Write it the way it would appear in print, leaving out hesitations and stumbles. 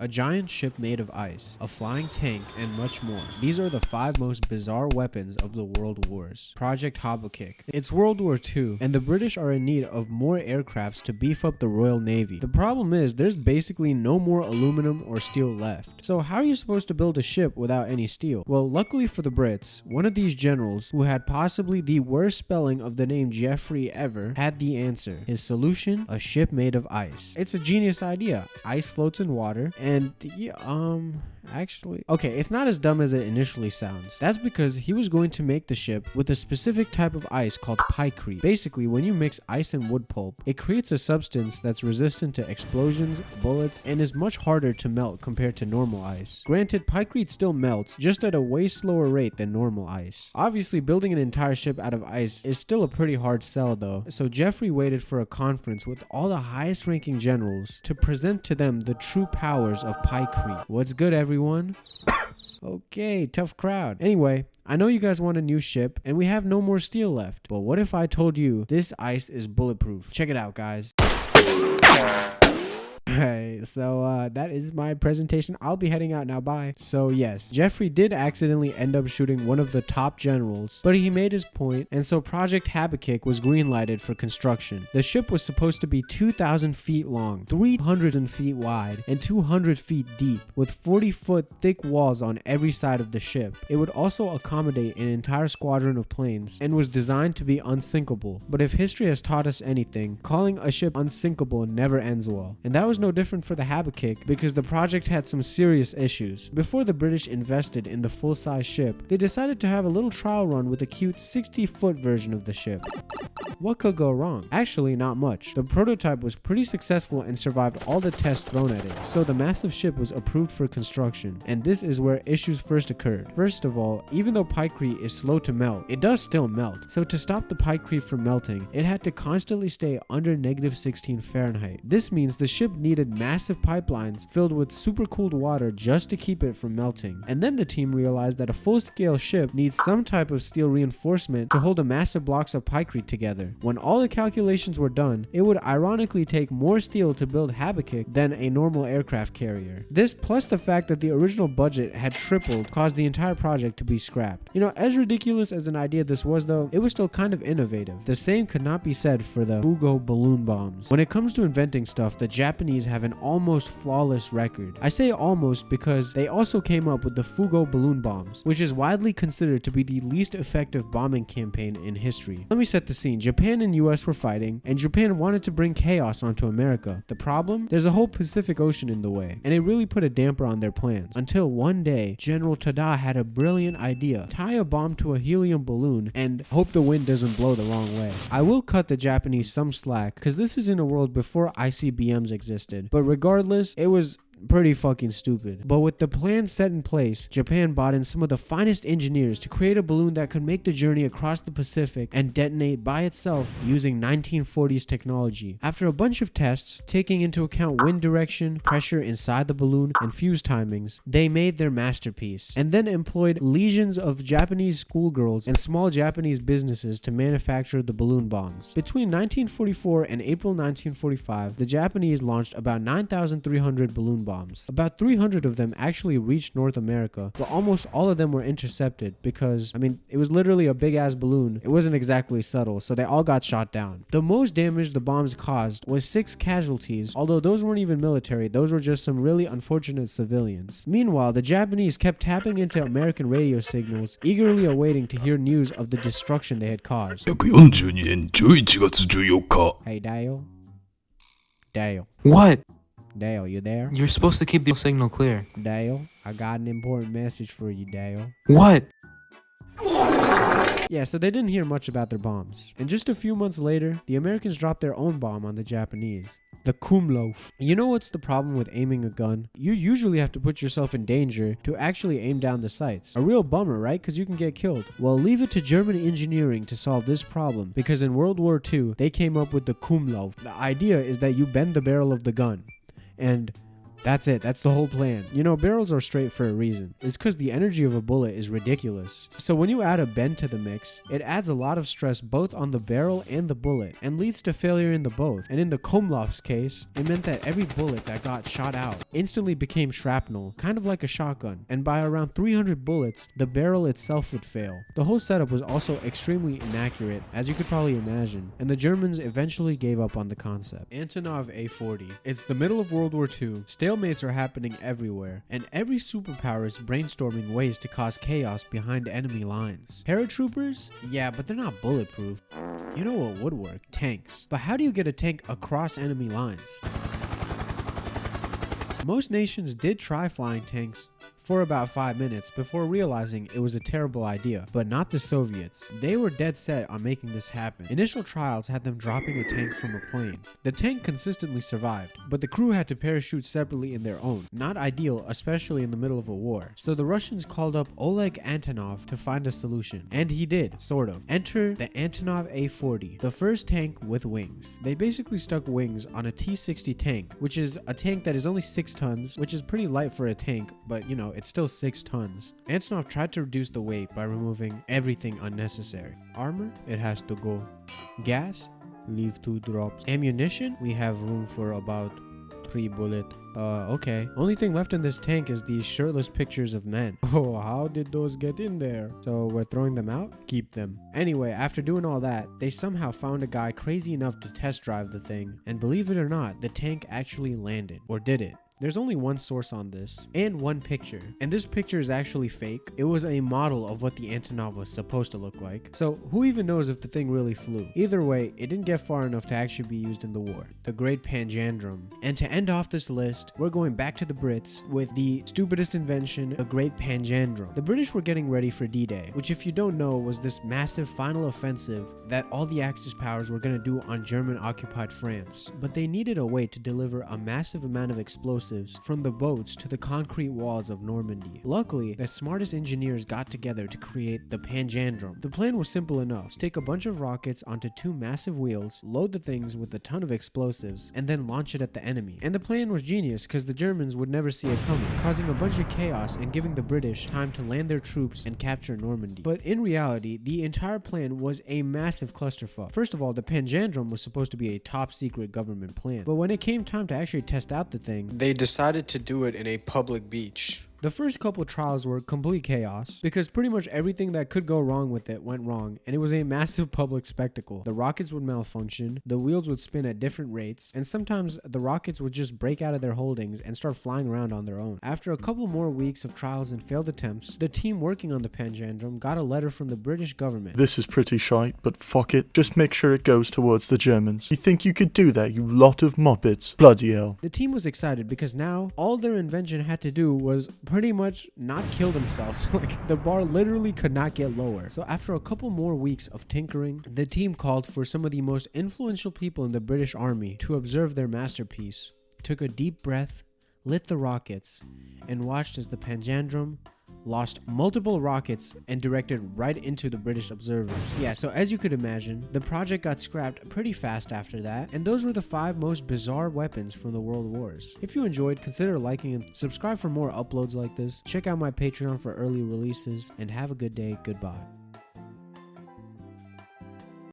a giant ship made of ice, a flying tank, and much more. These are the 5 most bizarre weapons of the World Wars. Project Habac. It's World War II, and the British are in need of more aircrafts to beef up the Royal Navy. The problem is, there's basically no more aluminum or steel left. So how are you supposed to build a ship without any steel? Well, luckily for the Brits, one of these generals, who had possibly the worst spelling of the name Jeffrey ever, had the answer. His solution? A ship made of ice. It's a genius idea. Ice floats in water, and actually, okay, it's not as dumb as it initially sounds. That's because he was going to make the ship with a specific type of ice called pykrete. Basically, when you mix ice and wood pulp, it creates a substance that's resistant to explosions, bullets, and is much harder to melt compared to normal ice. Granted, pykrete still melts, just at a way slower rate than normal ice. Obviously, building an entire ship out of ice is still a pretty hard sell though, so Jeffrey waited for a conference with all the highest ranking generals to present to them the true powers of pykrete. What's good, everyone? Okay, tough crowd. Anyway, I know you guys want a new ship and we have no more steel left, but what if I told you this ice is bulletproof? Check it out, guys. Alright, so that is my presentation. I'll be heading out now, bye. So yes, Jeffrey did accidentally end up shooting one of the top generals, but he made his point, and so Project Habac was greenlighted for construction. The ship was supposed to be 2,000 feet long, 300 feet wide, and 200 feet deep, with 40-foot thick walls on every side of the ship. It would also accommodate an entire squadron of planes, and was designed to be unsinkable. But if history has taught us anything, calling a ship unsinkable never ends well. And that was no different for the Habac, because the project had some serious issues. Before the British invested in the full-size ship, they decided to have a little trial run with a cute 60-foot version of the ship. What could go wrong? Actually, not much. The prototype was pretty successful and survived all the tests thrown at it, so the massive ship was approved for construction, and this is where issues first occurred. First of all, even though pykrete is slow to melt, it does still melt, so to stop the pykrete from melting, it had to constantly stay under -16 Fahrenheit. This means the ship needed massive pipelines filled with super cooled water just to keep it from melting. And then the team realized that a full-scale ship needs some type of steel reinforcement to hold the massive blocks of pykrete together. When all the calculations were done, it would ironically take more steel to build Habac than a normal aircraft carrier. This, plus the fact that the original budget had tripled, caused the entire project to be scrapped. You know, as ridiculous as an idea this was though, it was still kind of innovative. The same could not be said for the Hugo balloon bombs. When it comes to inventing stuff, the Japanese have an almost flawless record. I say almost because they also came up with the Hugo balloon bombs, which is widely considered to be the least effective bombing campaign in history. Let me set the scene. Japan and US were fighting, and Japan wanted to bring chaos onto America. The problem? There's a whole Pacific Ocean in the way, and it really put a damper on their plans. Until one day, General Adee had a brilliant idea. Tie a bomb to a helium balloon and hope the wind doesn't blow the wrong way. I will cut the Japanese some slack, because this is in a world before ICBMs existed, but regardless, it was pretty fucking stupid. But with the plan set in place, Japan bought in some of the finest engineers to create a balloon that could make the journey across the Pacific and detonate by itself using 1940s technology. After a bunch of tests, taking into account wind direction, pressure inside the balloon, and fuse timings, they made their masterpiece, and then employed legions of Japanese schoolgirls and small Japanese businesses to manufacture the balloon bombs. Between 1944 and April 1945, the Japanese launched about 9,300 balloon bombs. About 300 of them actually reached North America, but almost all of them were intercepted because, I mean, it was literally a big ass balloon. It wasn't exactly subtle, so they all got shot down. The most damage the bombs caused was 6 casualties, although those weren't even military, those were just some really unfortunate civilians. Meanwhile, the Japanese kept tapping into American radio signals, eagerly awaiting to hear news of the destruction they had caused. 142年11月14日 Hey, Dale? Dale. What? Dale, you there? You're supposed to keep the signal clear. Dale, I got an important message for you, Dale. What? Yeah, so they didn't hear much about their bombs. And just a few months later, the Americans dropped their own bomb on the Japanese. The Kumlof. You know what's the problem with aiming a gun? You usually have to put yourself in danger to actually aim down the sights. A real bummer, right? Because you can get killed. Well, leave it to German engineering to solve this problem, because in World War II, they came up with the Kumlof. The idea is that you bend the barrel of the gun, and That's it. That's the whole plan. You know, barrels are straight for a reason. It's because the energy of a bullet is ridiculous. So when you add a bend to the mix, it adds a lot of stress both on the barrel and the bullet and leads to failure in the both. And in the Komlov's case, it meant that every bullet that got shot out instantly became shrapnel, kind of like a shotgun. And by around 300 bullets, the barrel itself would fail. The whole setup was also extremely inaccurate, as you could probably imagine, and the Germans eventually gave up on the concept. Antonov A40. It's the middle of World War II, stalemates are happening everywhere, and every superpower is brainstorming ways to cause chaos behind enemy lines. Paratroopers? Yeah, but they're not bulletproof. You know what would work? Tanks. But how do you get a tank across enemy lines? Most nations did try flying tanks for about 5 minutes before realizing it was a terrible idea, but not the Soviets. They were dead set on making this happen. Initial trials had them dropping a tank from a plane. The tank consistently survived, but the crew had to parachute separately in their own. Not ideal, especially in the middle of a war. So the Russians called up Oleg Antonov to find a solution. And he did, sort of. Enter the Antonov A40, the first tank with wings. They basically stuck wings on a T-60 tank, which is a tank that is only 6 tons, which is pretty light for a tank, but you know, it's still 6 tons. Antonov tried to reduce the weight by removing everything unnecessary. Armor? It has to go. Gas? Leave 2 drops. Ammunition? We have room for about 3 bullets. Okay. Only thing left in this tank is these shirtless pictures of men. Oh, how did those get in there? So we're throwing them out? Keep them. Anyway, after doing all that, they somehow found a guy crazy enough to test drive the thing, and believe it or not, the tank actually landed. Or did it? There's only one source on this, and one picture, and this picture is actually fake. It was a model of what the Antonov was supposed to look like, so who even knows if the thing really flew? Either way, it didn't get far enough to actually be used in the war. The Great Pandrum. And to end off this list, we're going back to the Brits with the stupidest invention, the Great Pandrum. The British were getting ready for D-Day, which if you don't know was this massive final offensive that all the Axis powers were going to do on German-occupied France. But they needed a way to deliver a massive amount of explosives from the boats to the concrete walls of Normandy. Luckily, the smartest engineers got together to create the Pandrum. The plan was simple enough: stick a bunch of rockets onto 2 massive wheels, load the things with a ton of explosives, and then launch it at the enemy. And the plan was genius because the Germans would never see it coming, causing a bunch of chaos and giving the British time to land their troops and capture Normandy. But in reality, the entire plan was a massive clusterfuck. First of all, the Pandrum was supposed to be a top secret government plan, but when it came time to actually test out the thing, they decided to do it in a public beach. The first couple trials were complete chaos because pretty much everything that could go wrong with it went wrong, and it was a massive public spectacle. The rockets would malfunction, the wheels would spin at different rates, and sometimes the rockets would just break out of their holdings and start flying around on their own. After a couple more weeks of trials and failed attempts, the team working on the Pandrum got a letter from the British government. This is pretty shite, but fuck it. Just make sure it goes towards the Germans. You think you could do that, you lot of muppets? Bloody hell. The team was excited because now all their invention had to do was pretty much not kill themselves. Like, the bar literally could not get lower. So after a couple more weeks of tinkering, the team called for some of the most influential people in the British Army to observe their masterpiece, took a deep breath, lit the rockets, and watched as the Pandrum lost multiple rockets and directed right into the British observers. Yeah, so as you could imagine, the project got scrapped pretty fast after that, and those were the 5 most bizarre weapons from the World Wars. If you enjoyed, consider liking and subscribe for more uploads like this. Check out my Patreon for early releases, and have a good day. Goodbye.